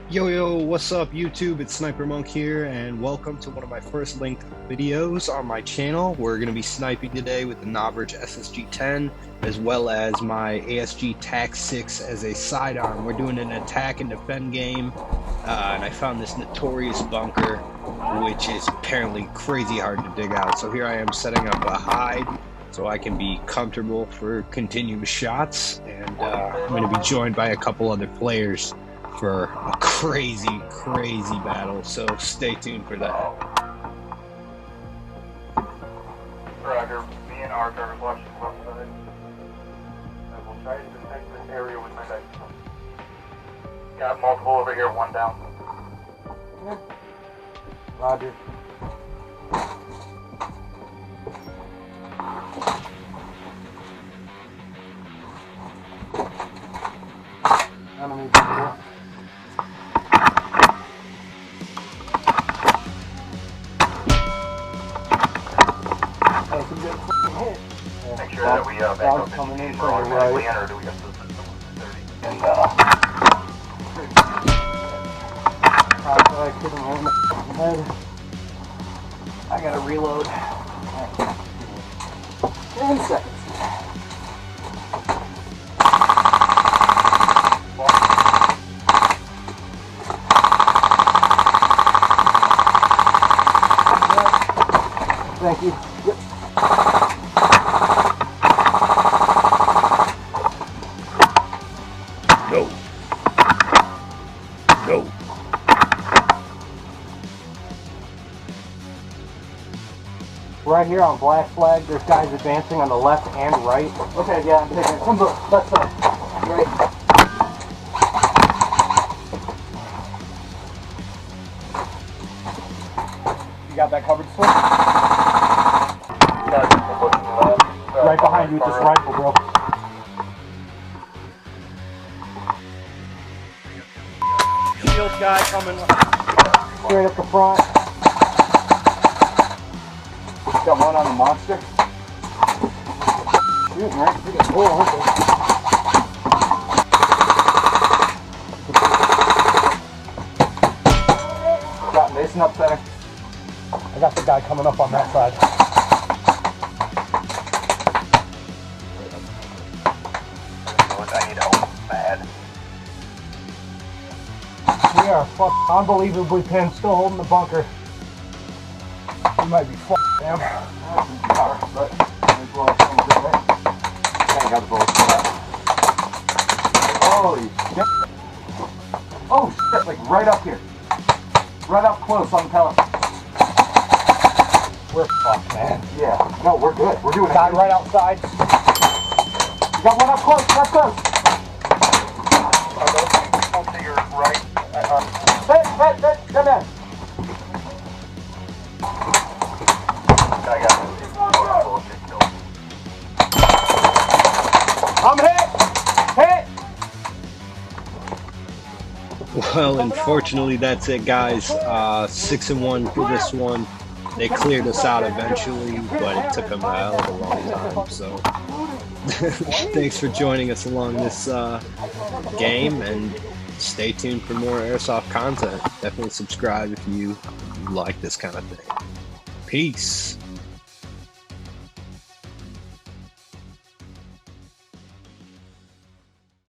Yo, what's up YouTube? It's Sniper Monk here, and welcome to one of my first linked videos on my channel. We're going to be sniping today with the Novritsch SSG10 as well as my ASG Tac 6 as a sidearm. We're doing an attack and defend game, and I found this notorious bunker, which is apparently crazy hard to dig out. So here I am setting up a hide so I can be comfortable for continuous shots, and I'm going to be joined by a couple other players for a crazy battle, so stay tuned for that. Roger, me and Arthur are watching left side. I will try to protect this area with my dice. Got multiple over here, one down. Roger. Enemy people. Make sure that we back up coming in for automatically enter. Do we have to 30? And I gotta reload. 10 seconds. Thank you. Yep. No. Right here on black flag, there's guys advancing on the left and right. Okay, yeah, I'm taking it. Come on, left side. Right. You got that covered, sir? Right behind you with this rifle, bro. Shield guy coming straight up the front. Got one on the monster. Shooting right through the hole, aren't they? Got Mason up center. I got the guy coming up on that side. I need help bad. We are fucking unbelievably pinned, still holding the bunker. We might be fucking damn. But as well as some of it, right? I got the bullets for that. Holy shit. Oh shit, like right up here. Right up close on the pellet. We're fucked, man. Yeah, no, we're good. We're doing it. Guy right outside. You got one up close, up close. To your right. Hey, come in. I got it. I'm hit! Well, unfortunately, that's it, guys. 6-1 for this one. They cleared us out eventually, but it took them a hell of a long time. So, thanks for joining us along this game, and stay tuned for more Airsoft content. Definitely subscribe if you like this kind of thing. Peace.